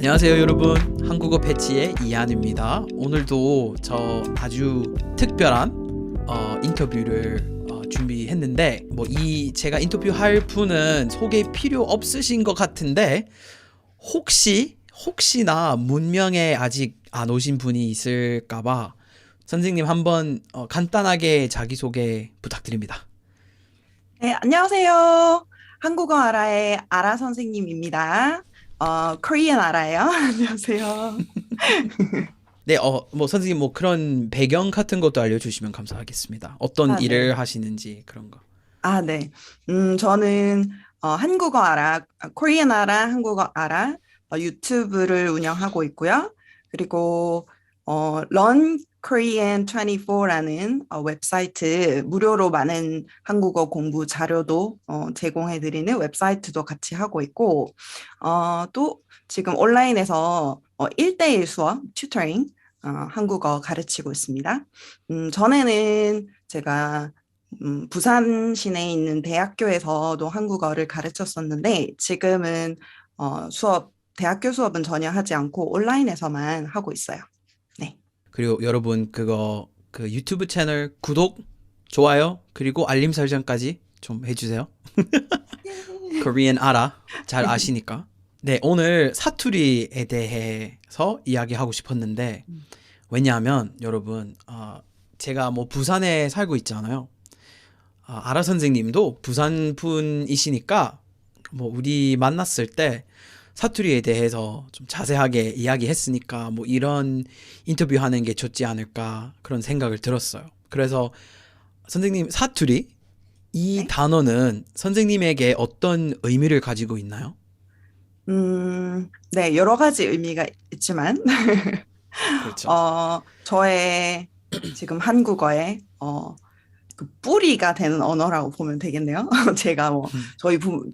안녕하세요 여러분, 한국어 패치의 이한입니다. 오늘도 저 아주 특별한 인터뷰를 준비했는데 제가 인터뷰할 분은 소개 필요 없으신 것 같은데 혹시나 문명에 아직 안 오신 분이 있을까봐 선생님 한번 간단하게 자기소개 부탁드립니다. 네, 안녕하세요. 한국어 알아의 아라 선생님입니다. 코리안 알아요. 안녕하세요. 네, 선생님 그런 배경 같은 것도 알려주시면 감사하겠습니다. 어떤 아, 네. 일을 하시는지 그런 거. 아, 네. 저는 한국어 알아, 코리안 알아, 한국어 알아 유튜브를 운영하고 있고요. 그리고 Learn Korean 24라는 웹사이트 무료로 많은 한국어 공부 자료도 제공해드리는 웹사이트도 같이 하고 있고 또 지금 온라인에서 1대1 수업, 튜터링 한국어 가르치고 있습니다. 전에는 제가 부산 시내에 있는 대학교에서도 한국어를 가르쳤었는데 지금은 대학교 수업은 전혀 하지 않고 온라인에서만 하고 있어요. 네. 그리고 여러분 그 유튜브 채널 구독, 좋아요, 그리고 알림 설정까지 좀 해주세요. 코리안 알아. 잘 아시니까. 네, 오늘 사투리에 대해서 이야기하고 싶었는데 왜냐하면 여러분 제가 부산에 살고 있잖아요. 아라 선생님도 부산 분이시니까 우리 만났을 때 사투리에 대해서 좀 자세하게 이야기했으니까 이런 인터뷰하는 게 좋지 않을까 그런 생각을 들었어요. 그래서 선생님 사투리 이 네. 단어는 선생님에게 어떤 의미를 가지고 있나요? 네, 여러 가지 의미가 있지만 그렇죠. 저의 지금 한국어의 그 뿌리가 되는 언어라고 보면 되겠네요. 제가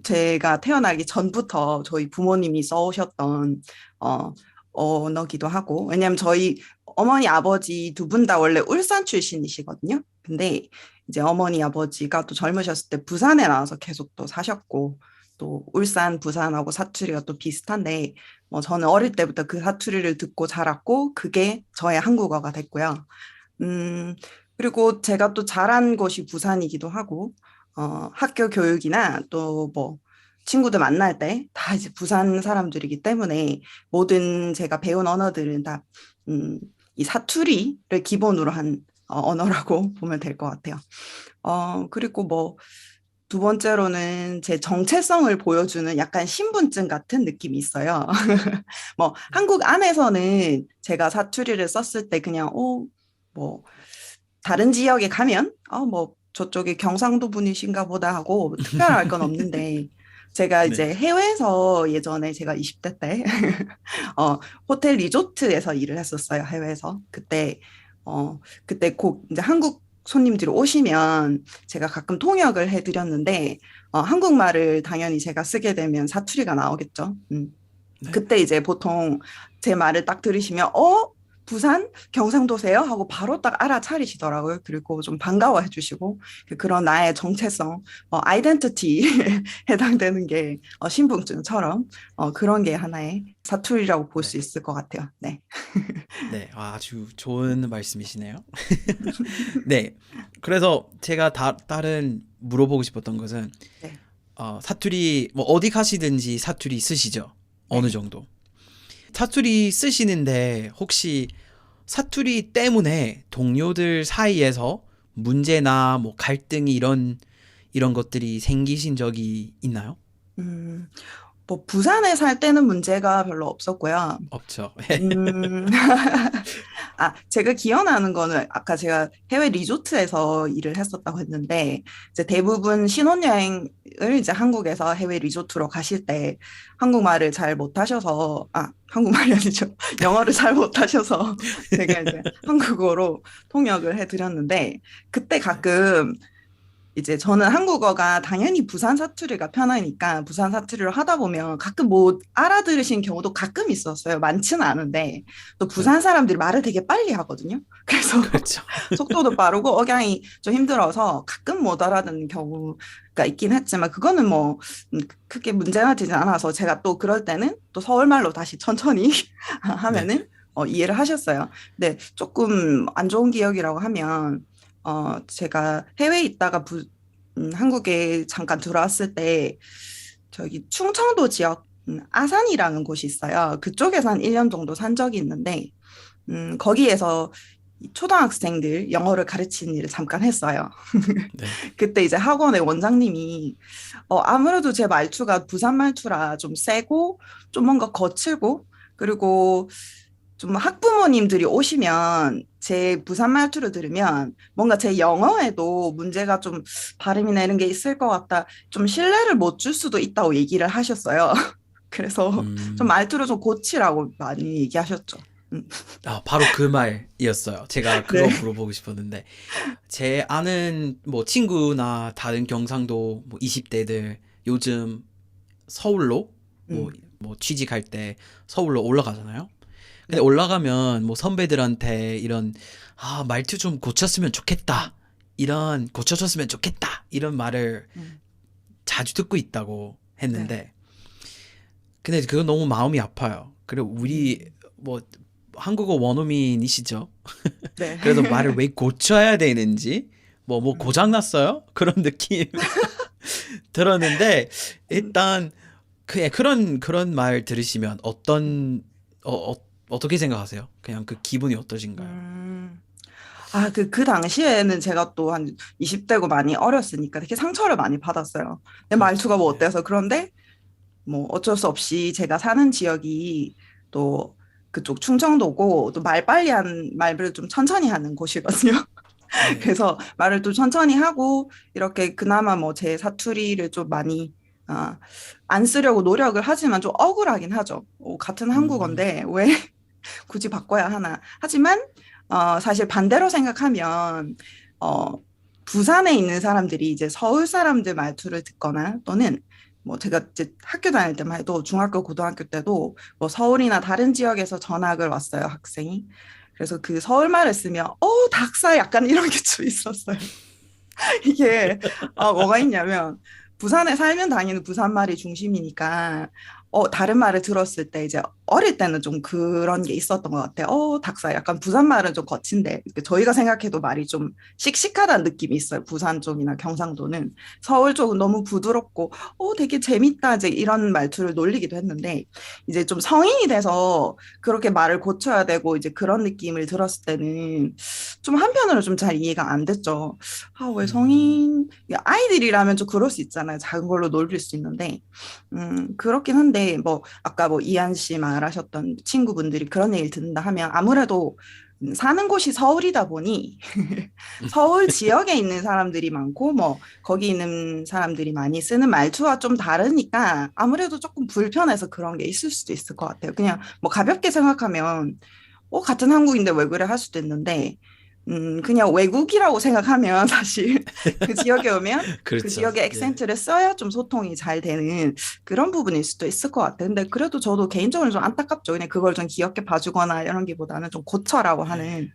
제가 태어나기 전부터 저희 부모님이 써오셨던 어, 언어기도 하고, 왜냐면 저희 어머니 아버지 두 분 다 원래 울산 출신이시거든요. 근데 이제 어머니 아버지가 또 젊으셨을 때 부산에 나와서 계속 또 사셨고, 또 울산, 부산하고 사투리가 또 비슷한데, 저는 어릴 때부터 그 사투리를 듣고 자랐고, 그게 저의 한국어가 됐고요. 음, 그리고 제가 또 자란 곳이 부산이기도 하고, 학교 교육이나 또 친구들 만날 때 다 이제 부산 사람들이기 때문에 모든 제가 배운 언어들은 다, 이 사투리를 기본으로 한 언어라고 보면 될 것 같아요. 그리고 두 번째로는 제 정체성을 보여주는 약간 신분증 같은 느낌이 있어요. 한국 안에서는 제가 사투리를 썼을 때 그냥, 뭐, 다른 지역에 가면, 저쪽에 경상도 분이신가 보다 하고 특별할 건 없는데, 제가 네. 이제 해외에서 예전에 제가 20대 때, 어, 호텔 리조트에서 일을 했었어요, 해외에서. 그때 곧 이제 한국 손님들이 오시면 제가 가끔 통역을 해드렸는데, 한국말을 당연히 제가 쓰게 되면 사투리가 나오겠죠. 네. 그때 이제 보통 제 말을 딱 들으시면, 부산 경상도세요? 하고 바로 딱 알아차리시더라고요. 그리고 좀 반가워해 주시고, 그런 나의 정체성, 아이덴티티에 해당되는 게 신분증처럼 그런 게 하나의 사투리라고 볼 수 네. 있을 것 같아요. 네. 네. 아주 좋은 말씀이시네요. 네. 그래서 제가 다른 물어보고 싶었던 것은 네. 사투리 어디 가시든지 사투리 쓰시죠? 어느 네. 정도. 사투리 쓰시는데 혹시 사투리 때문에 동료들 사이에서 문제나 갈등이 이런 것들이 생기신 적이 있나요? 음, 부산에 살 때는 문제가 별로 없었고요. 없죠. 음, 제가 기억나는 거는 아까 제가 해외 리조트에서 일을 했었다고 했는데, 이제 대부분 신혼여행을 이제 한국에서 해외 리조트로 가실 때 한국말을 잘 못하셔서, 한국말이 아니죠. 영어를 잘 못하셔서 제가 이제 한국어로 통역을 해드렸는데, 그때 네. 가끔 이제 저는 한국어가 당연히 부산 사투리가 편하니까 부산 사투리를 하다 보면 가끔 못 알아들으신 경우도 가끔 있었어요. 많지는 않은데 또 네. 부산 사람들이 말을 되게 빨리 하거든요. 그래서 그렇죠. 속도도 빠르고 억양이 좀 힘들어서 가끔 못 알아듣는 경우가 있긴 했지만 그거는 뭐 크게 문제가 되지 않아서 제가 또 그럴 때는 또 서울말로 다시 천천히 네. 하면은 이해를 하셨어요. 근데 조금 안 좋은 기억이라고 하면 제가 해외에 있다가 한국에 잠깐 들어왔을 때 저기 충청도 지역 아산이라는 곳이 있어요. 그쪽에서 한 1년 정도 산 적이 있는데 거기에서 이 초등학생들 영어를 가르치는 일을 잠깐 했어요. 네. 그때 이제 학원의 원장님이 아무래도 제 말투가 부산 말투라 좀 세고 좀 뭔가 거칠고 그리고 좀 학부모님들이 오시면 제 부산 말투를 들으면 뭔가 제 영어에도 문제가 좀 발음이나 이런 게 있을 것 같다. 좀 신뢰를 못 줄 수도 있다고 얘기를 하셨어요. 그래서 좀 음. 말투를 좀 고치라고 많이 얘기하셨죠. 음. 바로 그 말이었어요. 제가 그거 네. 물어보고 싶었는데, 제 아는 뭐 친구나 다른 경상도 뭐 20대들 요즘 서울로 뭐, 음. 뭐 취직할 때 서울로 올라가잖아요. 근데 네. 올라가면 뭐 선배들한테 이런, 말투 좀 고쳤으면 좋겠다. 이런, 고쳐줬으면 좋겠다. 이런 말을 음. 자주 듣고 있다고 네. 했는데, 근데 그거 너무 마음이 아파요. 그리고 우리, 음. 뭐, 한국어 원어민이시죠? 네. 그래서 말을 왜 고쳐야 되는지, 뭐 고장 음. 났어요? 그런 느낌 들었는데, 음. 일단, 그런 말 들으시면 어떻게 생각하세요? 그냥 그 기분이 어떠신가요? 음. 그 당시에는 제가 또 한 20대고 많이 어렸으니까 되게 상처를 많이 받았어요. 내 그렇죠. 말투가 뭐 예. 어때서. 그런데 뭐 어쩔 수 없이 제가 사는 지역이 또 그쪽 충청도고 또 말 빨리 한 말을 좀 천천히 하는 곳이거든요. 네. 그래서 말을 좀 천천히 하고 이렇게 그나마 뭐 제 사투리를 좀 많이 아, 안 쓰려고 노력을 하지만 좀 억울하긴 하죠. 같은 음, 한국어인데 왜 굳이 바꿔야 하나. 하지만 사실 반대로 생각하면 어, 부산에 있는 사람들이 이제 서울 사람들 말투를 듣거나 또는 뭐 제가 이제 학교 다닐 때만 해도 중학교, 고등학교 때도 뭐 서울이나 다른 지역에서 전학을 왔어요, 학생이. 그래서 그 서울 말을 쓰면 닭살 약간 이런 게 좀 있었어요. 이게 뭐가 있냐면 부산에 살면 당연히 부산 말이 중심이니까 다른 말을 들었을 때 이제 어릴 때는 좀 그런 게 있었던 것 같아요. 닭살 약간 부산 말은 좀 거친데 저희가 생각해도 말이 좀 씩씩하다는 느낌이 있어요. 부산 쪽이나 경상도는 서울 쪽은 너무 부드럽고 되게 재밌다 이제 이런 말투를 놀리기도 했는데 이제 좀 성인이 돼서 그렇게 말을 고쳐야 되고 이제 그런 느낌을 들었을 때는 좀 한편으로 좀 잘 이해가 안 됐죠. 왜 음, 성인, 아이들이라면 좀 그럴 수 있잖아요. 작은 걸로 놀릴 수 있는데, 그렇긴 한데, 뭐, 아까 뭐 이한 씨 말하셨던 친구분들이 그런 얘기를 듣는다 하면 아무래도 사는 곳이 서울이다 보니 서울 지역에 있는 사람들이 많고, 뭐, 거기 있는 사람들이 많이 쓰는 말투와 좀 다르니까 아무래도 조금 불편해서 그런 게 있을 수도 있을 것 같아요. 그냥 뭐 가볍게 생각하면, 같은 한국인데 왜 그래 할 수도 있는데, 그냥 외국이라고 생각하면 사실 그 지역에 오면 그 그렇죠. 지역의 예. 액센트를 써야 좀 소통이 잘 되는 그런 부분일 수도 있을 것 같아요. 근데 그래도 저도 개인적으로 좀 안타깝죠. 그냥 그걸 좀 귀엽게 봐주거나 이런 게보다는 좀 고쳐라고 하는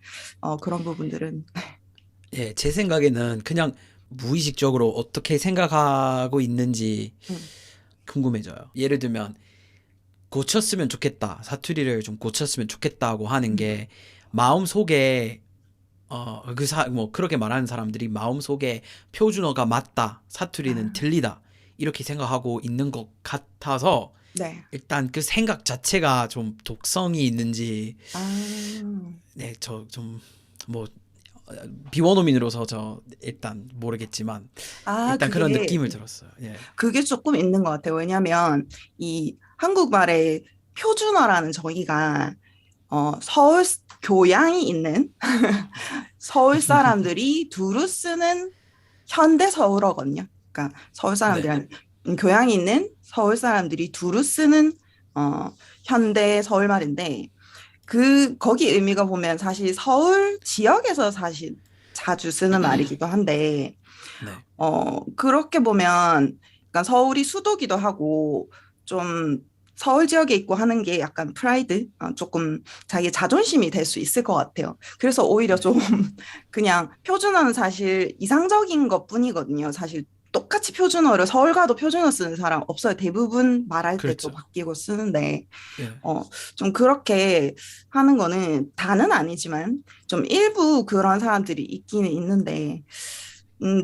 그런 부분들은. 예, 제 생각에는 그냥 무의식적으로 어떻게 생각하고 있는지 음. 궁금해져요. 예를 들면, 고쳤으면 좋겠다. 사투리를 좀 고쳤으면 좋겠다고 하는 음. 게 마음속에 뭐 그렇게 말하는 사람들이 마음속에 표준어가 맞다. 사투리는 아, 틀리다. 이렇게 생각하고 있는 것 같아서 네. 일단 그 생각 자체가 좀 독성이 있는지 아, 네, 저 좀 뭐 비원어민으로서 저 일단 모르겠지만 일단 그런 그게 느낌을 들었어요. 예. 그게 조금 있는 것 같아요. 왜냐하면 이 한국말의 표준어라는 정의가 서울 교양이 있는 서울 사람들이 두루 쓰는 현대 서울어거든요. 그러니까 서울 네. 사람들이 교양이 있는 서울 사람들이 두루 쓰는 현대 서울말인데 거기 의미가 보면 사실 서울 지역에서 사실 자주 쓰는 말이기도 한데 네. 그렇게 보면, 약간 서울이 수도기도 하고, 좀 서울 지역에 있고 하는 게 약간 프라이드, 조금 자기 자존심이 될 수 있을 것 같아요. 그래서 오히려 네. 좀 그냥 표준어는 사실 이상적인 것 뿐이거든요. 사실 똑같이 표준어를 서울 가도 표준어 쓰는 사람 없어요. 대부분 말할 때 또 그렇죠. 바뀌고 쓰는데, 예. 어, 좀 그렇게 하는 거는 다는 아니지만 좀 일부 그런 사람들이 있기는 있는데,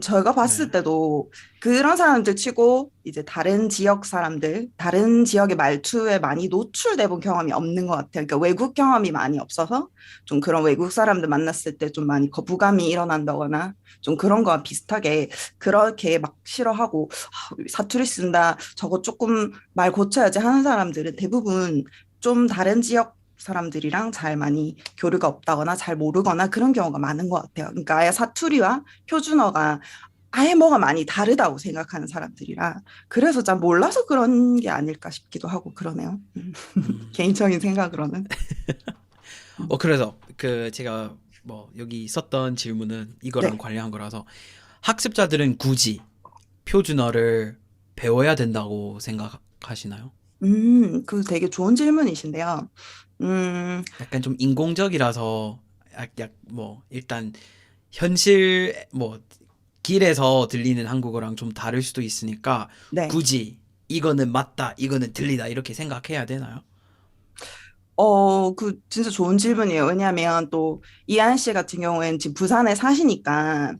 저희가 봤을 네. 때도 그런 사람들 치고 이제 다른 지역 사람들, 다른 지역의 말투에 많이 노출돼 본 경험이 없는 것 같아요. 그러니까 외국 경험이 많이 없어서 좀 그런 외국 사람들 만났을 때 좀 많이 거부감이 일어난다거나 좀 그런 거와 비슷하게 그렇게 막 싫어하고 사투리 쓴다, 저거 조금 말 고쳐야지 하는 사람들은 대부분 좀 다른 지역 사람들이랑 잘 많이 교류가 없다거나 잘 모르거나 그런 경우가 많은 것 같아요. 그러니까 아예 사투리와 표준어가 아예 뭐가 많이 다르다고 생각하는 사람들이라 그래서 잘 몰라서 그런 게 아닐까 싶기도 하고 그러네요. 음. 개인적인 생각으로는. 그래서 그 제가 뭐 여기 썼던 질문은 이거랑 네. 관련한 거라서 학습자들은 굳이 표준어를 배워야 된다고 생각하시나요? 그 되게 좋은 질문이신데요. 음, 약간 좀 인공적이라서 뭐 일단 현실 뭐 길에서 들리는 한국어랑 좀 다를 수도 있으니까 네. 굳이 이거는 맞다, 이거는 틀리다 이렇게 생각해야 되나요? 그 진짜 좋은 질문이에요. 왜냐하면 또 이한 씨 같은 경우에는 지금 부산에 사시니까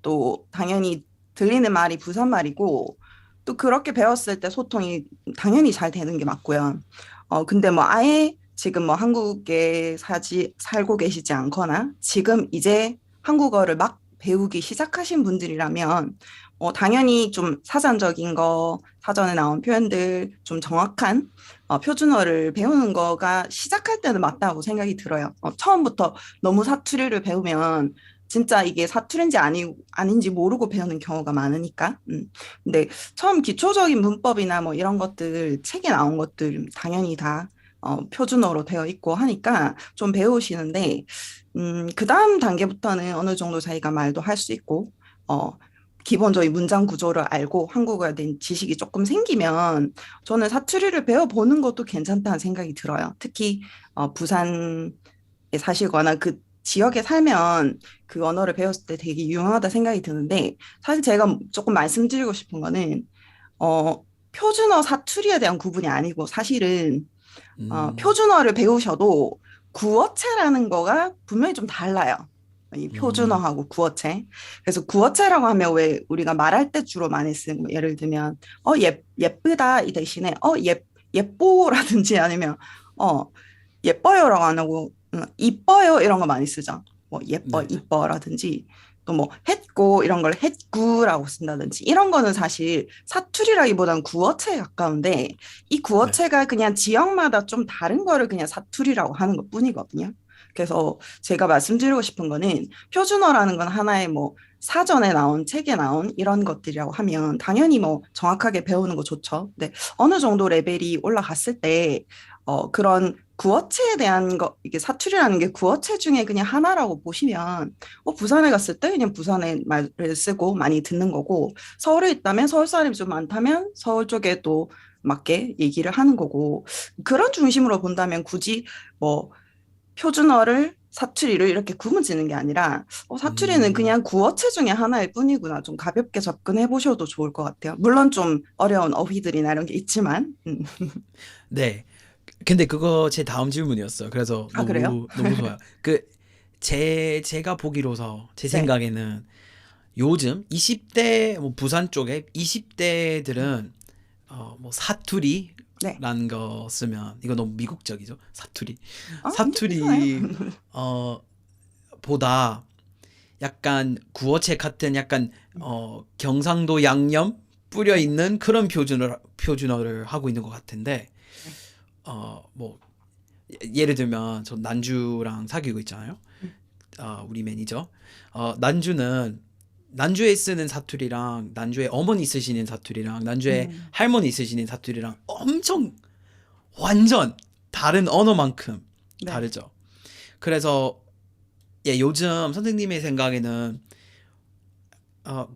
또 당연히 들리는 말이 부산 말이고 또 그렇게 배웠을 때 소통이 당연히 잘 되는 게 맞고요. 근데 뭐 아예 지금 뭐 한국에 살고 계시지 않거나 지금 이제 한국어를 막 배우기 시작하신 분들이라면 당연히 좀 사전적인 거, 사전에 나온 표현들, 좀 정확한 표준어를 배우는 거가 시작할 때는 맞다고 생각이 들어요. 처음부터 너무 사투리를 배우면 진짜 이게 사투리인지 아닌지 모르고 배우는 경우가 많으니까. 근데 처음 기초적인 문법이나 뭐 이런 것들, 책에 나온 것들 당연히 다 표준어로 되어 있고 하니까 좀 배우시는데, 그 다음 단계부터는 어느 정도 자기가 말도 할 수 있고, 어, 기본적인 문장 구조를 알고 한국어에 대한 지식이 조금 생기면 저는 사투리를 배워보는 것도 괜찮다는 생각이 들어요. 특히 부산에 사시거나 그 지역에 살면 그 언어를 배웠을 때 되게 유용하다 생각이 드는데 사실 제가 조금 말씀드리고 싶은 거는 어, 표준어 사투리에 대한 구분이 아니고 사실은 음, 표준어를 배우셔도 구어체라는 거가 분명히 좀 달라요. 이 음, 표준어하고 구어체. 그래서 구어체라고 하면 왜 우리가 말할 때 주로 많이 쓰는 거 예를 들면 예쁘다 이 대신에 예뻐라든지 아니면 어 예뻐요라고 안 하고 이뻐요 이런 거 많이 쓰죠. 뭐 예뻐 네네. 이뻐라든지 또 뭐 했고 이런 걸 했구라고 쓴다든지 이런 거는 사실 사투리라기보단 구어체에 가까운데 이 네. 구어체가 그냥 지역마다 좀 다른 거를 그냥 사투리라고 하는 것뿐이거든요. 그래서 제가 말씀드리고 싶은 거는 표준어라는 건 하나의 뭐 사전에 나온 책에 나온 이런 것들이라고 하면 당연히 뭐 정확하게 배우는 거 좋죠. 근데 어느 정도 레벨이 올라갔을 때 그런 구어체에 대한 거, 이게 사투리라는 게 구어체 중에 그냥 하나라고 보시면, 부산에 갔을 때 그냥 부산의 말을 쓰고 많이 듣는 거고, 서울에 있다면 서울 사람이 좀 많다면 서울 쪽에 또 맞게 얘기를 하는 거고, 그런 중심으로 본다면 굳이 뭐 표준어를 사투리를 이렇게 구분 짓는 게 아니라, 사투리는 음, 그냥 구어체 중에 하나일 뿐이구나. 좀 가볍게 접근해 보셔도 좋을 것 같아요. 물론 좀 어려운 어휘들이나 이런 게 있지만, 네. 근데 그거 제 다음 질문이었어요. 그래서 아, 그래요? 너무 좋아요. 제가 보기로서 제 네. 생각에는 요즘 20대 뭐 부산 쪽에 20대들은 뭐 네. 사투리라는 거 쓰면 이거 너무 미국적이죠. 사투리. 괜찮아요. 사투리 어 보다 약간 구어체 같은 약간 경상도 양념 뿌려 네. 있는 그런 표준어를 하고 있는 것 같은데 네. 뭐 예를 들면 저 난주랑 사귀고 있잖아요. 음, 우리 매니저. 난주에 쓰는 사투리랑 난주에 어머니 쓰시는 사투리랑 난주에 음, 할머니 쓰시는 사투리랑 엄청 완전 다른 언어만큼 네. 다르죠. 그래서 예, 요즘 선생님의 생각에는 어,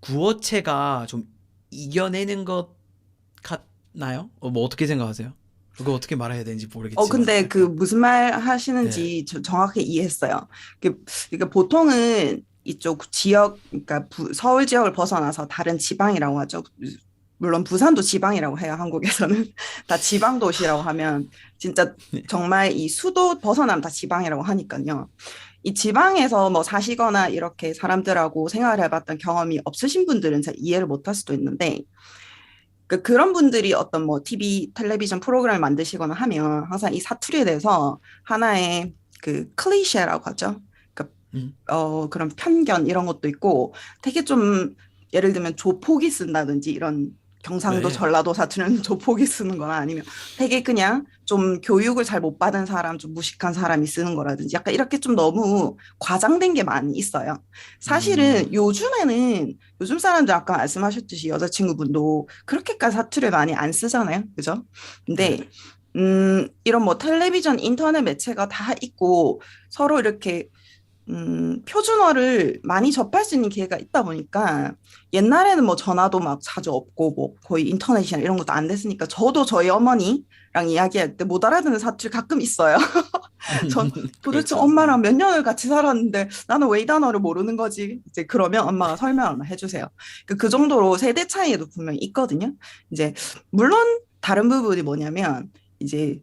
구어체가 좀 이겨내는 것 같나요? 뭐 어떻게 생각하세요? 그거 어떻게 말해야 되는지 모르겠지만 근데 그 약간 무슨 말 네, 하시는지 정확히 이해했어요. 그러니까 보통은 이쪽 지역, 그러니까 서울 지역을 벗어나서 다른 지방이라고 하죠. 물론 부산도 지방이라고 해요, 한국에서는. 다 지방 도시라고 하면 진짜 네, 정말 이 수도 벗어나면 다 지방이라고 하니까요. 이 지방에서 뭐 사시거나 이렇게 사람들하고 생활을 해봤던 경험이 없으신 분들은 잘 이해를 못할 수도 있는데, 그런 분들이 어떤 뭐 TV, 텔레비전 프로그램을 만드시거나 하면 항상 이 사투리에 대해서 하나의 그 클리셰라고 하죠. 그러니까 음, 그런 편견 이런 것도 있고 되게 좀 예를 들면 조폭이 쓴다든지 이런 경상도 네, 전라도 사투리는 조폭이 쓰는 거나 아니면 되게 그냥 좀 교육을 잘 못 받은 사람, 좀 무식한 사람이 쓰는 거라든지 약간 이렇게 좀 너무 과장된 게 많이 있어요. 사실은 음, 요즘 사람들 아까 말씀하셨듯이 여자친구분도 그렇게까지 사투리를 많이 안 쓰잖아요. 그죠? 네, 근데 이런 뭐 텔레비전, 인터넷 매체가 다 있고 서로 이렇게 표준어를 많이 접할 수 있는 기회가 있다 보니까 옛날에는 뭐 전화도 막 자주 없고 뭐 거의 인터넷이나 이런 것도 안 됐으니까 저도 저희 어머니랑 이야기할 때 못 알아듣는 사투리 가끔 있어요. 전 도대체 그렇죠. 네. 엄마랑 몇 년을 같이 살았는데 나는 왜 이 단어를 모르는 거지? 이제 그러면 엄마가 설명을 해주세요. 그 정도로 세대 차이에도 분명히 있거든요. 이제 물론 다른 부분이 뭐냐면 이제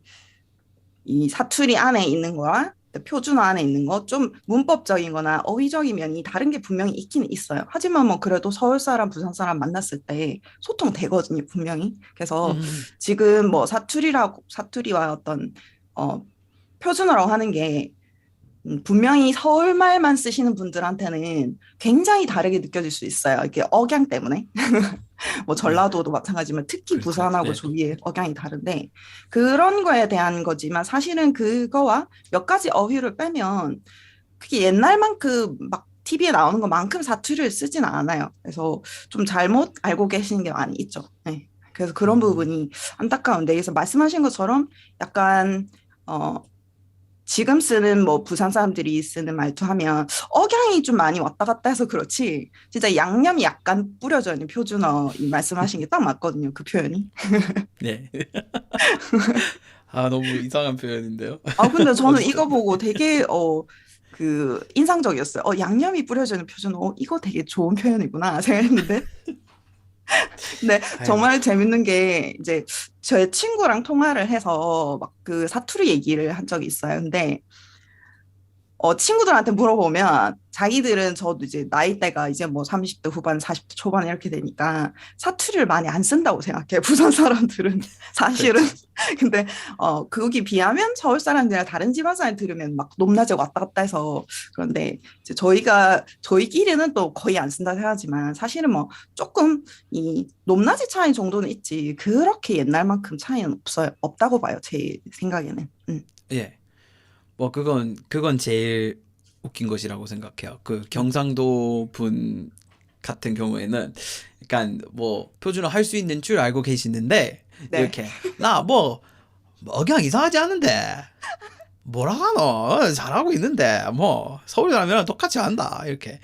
이 사투리 안에 있는 거와 표준어 안에 있는 거 좀 문법적인 거나 어휘적인 면이 다른 게 분명히 있긴 있어요. 하지만 뭐 그래도 서울 사람, 부산 사람 만났을 때 소통되거든요, 분명히. 그래서 음, 지금 뭐 사투리와 어떤 어 표준어라고 하는 게 분명히 서울말만 쓰시는 분들한테는 굉장히 다르게 느껴질 수 있어요. 이게 억양 때문에. 뭐 네, 전라도도 마찬가지지만 특히 그렇죠. 부산하고 네, 저기의 억양이 다른데 그런 거에 대한 거지만 사실은 그거와 몇 가지 어휘를 빼면 그게 옛날만큼 막 TV에 나오는 것만큼 사투리를 쓰진 않아요. 그래서 좀 잘못 알고 계시는 게 많이 있죠. 네. 그래서 그런 음, 부분이 안타까운데 그래서 말씀하신 것처럼 약간 어 지금 쓰는 뭐 부산 사람들이 쓰는 말투 하면 억양이 좀 많이 왔다 갔다 해서 그렇지 진짜 양념이 약간 뿌려져 있는 표준어 이 말씀하신 게 딱 맞거든요. 그 표현이. 네. 아, 너무 이상한 표현인데요. 근데 저는 어쨌든 이거 보고 되게 그 인상적이었어요. 양념이 뿌려져 있는 표준어. 이거 되게 좋은 표현이구나 생각했는데 근데 아유, 정말 재밌는 게 이제 제 친구랑 통화를 해서 막 그 사투리 얘기를 한 적이 있어요. 근데 친구들한테 물어보면 자기들은 저도 이제 나이대가 이제 뭐 30대 후반, 40대 초반 이렇게 되니까 사투리를 많이 안 쓴다고 생각해요. 부산 사람들은 사실은. 그렇죠. 근데 거기 비하면 서울 사람들이나 다른 지방 사람 들으면 막 높낮이 왔다 갔다 해서 그런데 이제 저희끼리는 또 거의 안 쓴다 생각하지만 사실은 뭐 조금 이 높낮이 차이 정도는 있지 그렇게 옛날만큼 차이는 없다고 봐요. 제 생각에는. 예. 뭐 그건 제일 웃긴 것이라고 생각해요. 그 음. 경상도 분 같은 경우에는 약간 뭐 표준어 할 수 있는 줄 알고 계시는데 네. 이렇게 나 뭐 억양 이상하지 않은데 뭐라 하노 잘하고 있는데 뭐 서울 사람이랑 똑같이 한다 이렇게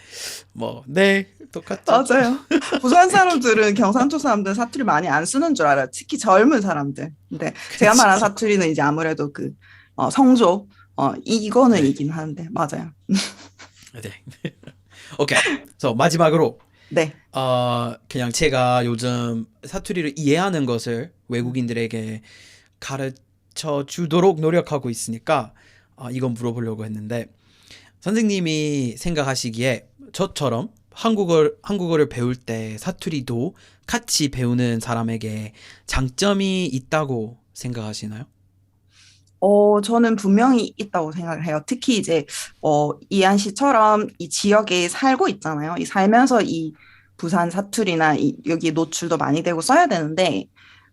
뭐 네 똑같죠. 맞아요. 부산 사람들은 경상도 사람들 사투리 많이 안 쓰는 줄 알아요. 특히 젊은 사람들. 근데 제가 말한 그렇죠. 사투리는 이제 아무래도 성조, 이거는 네. 이긴 하는데, 맞아요. 네. 오케이. 그래서 마지막으로 네. 그냥 제가 요즘 사투리를 이해하는 것을 음. 외국인들에게 가르쳐 주도록 노력하고 있으니까 이건 물어보려고 했는데 선생님이 생각하시기에 저처럼 한국어를 배울 때 사투리도 같이 배우는 사람에게 장점이 있다고 생각하시나요? 저는 분명히 있다고 생각을 해요. 특히 이제, 이한 씨처럼 이 지역에 살고 있잖아요. 살면서 이 부산 사투리나 여기 노출도 많이 되고 써야 되는데,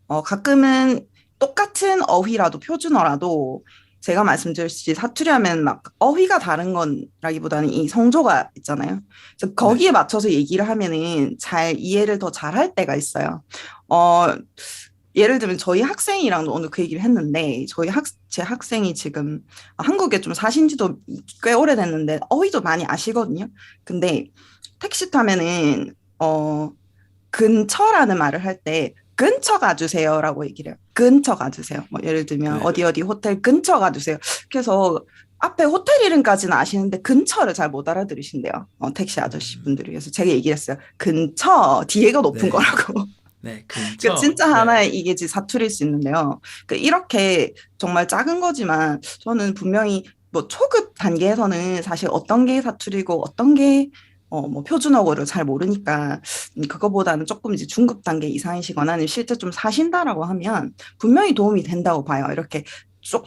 가끔은 똑같은 어휘라도 표준어라도 제가 말씀드렸듯이 사투리 하면 막 어휘가 다른 건라기보다는 이 성조가 있잖아요. 그래서 네. 거기에 맞춰서 얘기를 하면은 잘 이해를 더 잘할 때가 있어요. 어, 예를 들면 저희 학생이랑도 오늘 그 얘기를 했는데 제 학생이 지금 한국에 좀 사신 지도 꽤 오래됐는데 어휘도 많이 아시거든요. 근데 택시 타면은 어, 근처라는 말을 할 때 근처 가주세요라고 얘기를 해요. 근처 가주세요. 뭐 예를 들면 네. 어디 어디 호텔 근처 가주세요. 그래서 앞에 호텔 이름까지는 아시는데 근처를 잘 못 알아들으신대요. 택시 아저씨 분들이. 그래서 제가 얘기를 했어요. 근처 뒤에가 높은 네. 거라고. 네, 그 근처. 진짜 네. 하나의 이게 지금 사투리일 수 있는데요. 그 이렇게 정말 작은 거지만 저는 분명히 뭐 초급 단계에서는 사실 어떤 게 사투리고 어떤 게 뭐 표준어고를 잘 모르니까 그거보다는 조금 이제 중급 단계 이상이시거나 아니면 실제 좀 사신다라고 하면 분명히 도움이 된다고 봐요. 이렇게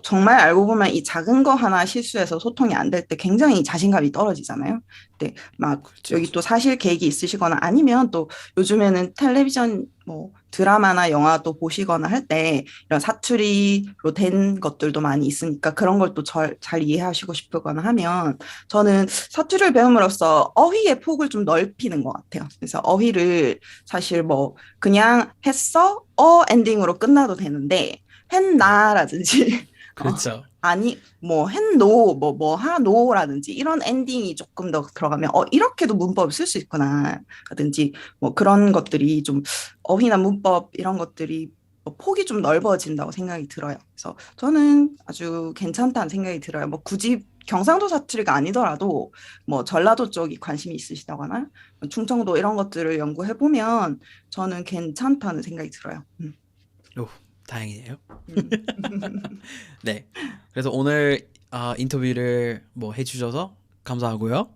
정말 알고 보면 이 작은 거 하나 실수해서 소통이 안 될 때 굉장히 자신감이 떨어지잖아요. 근데 막 그렇죠. 여기 또 사실 계획이 있으시거나 아니면 또 요즘에는 텔레비전 뭐 드라마나 영화도 보시거나 할 때 이런 사투리로 된 것들도 많이 있으니까 그런 걸 또 잘 이해하시고 싶거나 하면 저는 사투리를 배움으로써 어휘의 폭을 좀 넓히는 것 같아요. 그래서 어휘를 사실 뭐 그냥 했어? 엔딩으로 끝나도 되는데 네. 했나라든지 그렇죠. 아니 뭐 했노 뭐 하노라든지 이런 엔딩이 조금 더 들어가면 이렇게도 문법을 쓸 수 있구나 라든지 뭐 그런 것들이 좀 어휘나 문법 이런 것들이 뭐 폭이 좀 넓어진다고 생각이 들어요. 그래서 저는 아주 괜찮다는 생각이 들어요. 뭐 굳이 경상도 사투리가 아니더라도 뭐 전라도 쪽이 관심이 있으시다거나 충청도 이런 것들을 연구해 보면 저는 괜찮다는 생각이 들어요. 오, 다행이에요. 음. 네. 그래서 오늘 인터뷰를 뭐 해주셔서 감사하고요.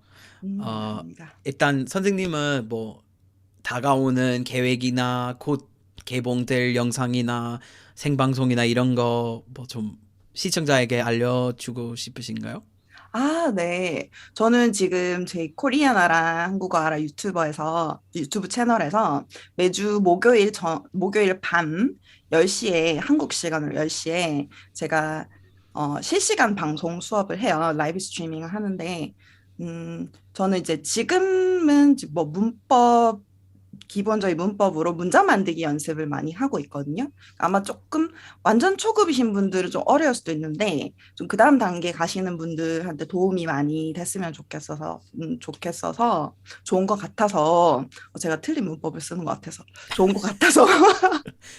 어, 아닙니다. 일단 선생님은 뭐 다가오는 계획이나 곧 개봉될 영상이나 생방송이나 이런 거 뭐 좀 시청자에게 알려주고 싶으신가요? 아, 네. 저는 지금 제 코리아나라 한국어 알아 유튜브 채널에서 매주 목요일 밤 10시에, 한국 시간으로 10시에 제가 실시간 방송 수업을 해요. 라이브 스트리밍을 하는데, 저는 이제 지금은 뭐 기본적인 문법으로 문장 만들기 연습을 많이 하고 있거든요. 아마 조금 완전 초급이신 분들은 좀 어려울 수도 있는데 좀 그 다음 단계 가시는 분들한테 도움이 많이 됐으면 좋겠어서 좋은 것 같아서 제가 틀린 문법을 쓰는 것 같아서 좋은 것 같아서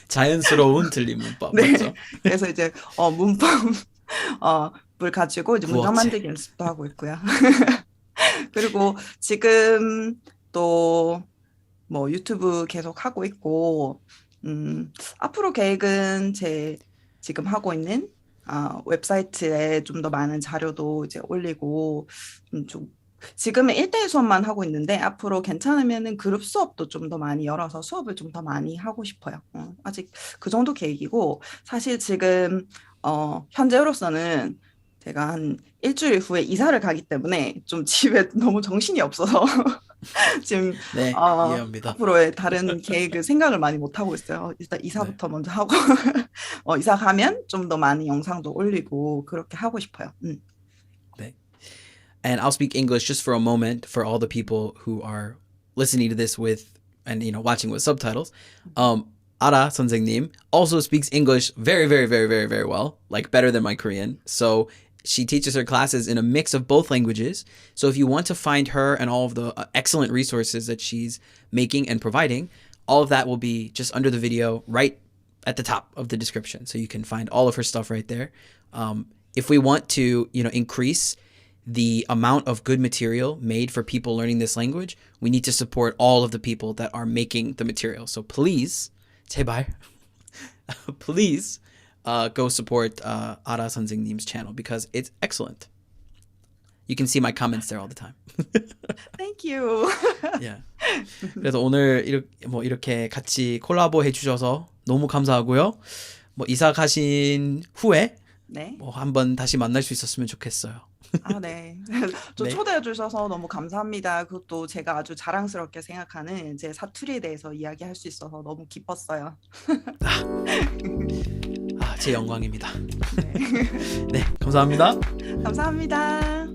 자연스러운 틀린 문법 네. 맞죠? 그래서 이제 문법 을 가지고 이제 문장 구어체. 만들기 연습도 하고 있고요. 그리고 지금 또 뭐 유튜브 계속 하고 있고, 앞으로 계획은 지금 하고 있는 웹사이트에 좀 더 많은 자료도 이제 올리고, 좀 지금은 1대1 수업만 하고 있는데 앞으로 괜찮으면은 그룹 수업도 좀 더 많이 열어서 수업을 좀 더 많이 하고 싶어요. 아직 그 정도 계획이고, 사실 지금 현재로서는 제가 한 일주일 후에 이사를 가기 때문에 좀 집에 너무 정신이 없어서 지금 네, 이해합니다. 앞으로의 다른 계획을 생각을 많이 못 하고 있어요. 일단 네, 이사부터 먼저 하고 이사 가면 좀 더 많은 영상도 올리고 그렇게 하고 싶어요. 네. And I'll speak English just for a moment for all the people who are listening to this with and watching with subtitles. Ara 선생님 also speaks English very, very, very, very, very well, like better than my Korean. So she teaches her classes in a mix of both languages. So if you want to find her and all of the excellent resources that she's making and providing, all of that will be just under the video right at the top of the description. So you can find all of her stuff right there. If we want to, increase the amount of good material made for people learning this language, we need to support all of the people that are making the material. So please, 제발, please go support Ara 선생님's channel because it's excellent. You can see my comments there all the time. Thank you. Yeah. 그래서 오늘 이렇게 같이 콜라보 해주셔서 너무 감사하고요. 뭐 이사 가신 후에 네. 뭐 한번 다시 만날 수 있었으면 좋겠어요. 네. 저 네. 초대해 주셔서 너무 감사합니다. 그것도 제가 아주 자랑스럽게 생각하는 제 사투리에 대해서 이야기할 수 있어서 너무 기뻤어요. 제 영광입니다. 네. 네, 감사합니다. 감사합니다.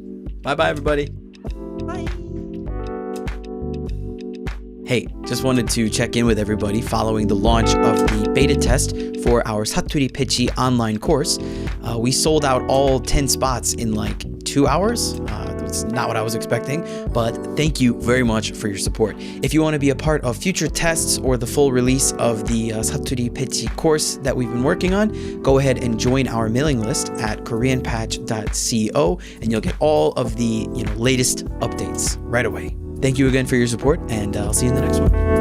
Bye bye everybody. Bye. Hey, just wanted to check in with everybody following the launch of the beta test for our Saturi Pechi online course. We sold out all 10 spots in like 2 hours. It it's not what I was expecting, but thank you very much for your support. If you want to be a part of future tests or the full release of the Saturi Pechi course that we've been working on, go ahead and join our mailing list at koreanpatch.co, and you'll get all of the latest updates right away. Thank you again for your support, and I'll see you in the next one.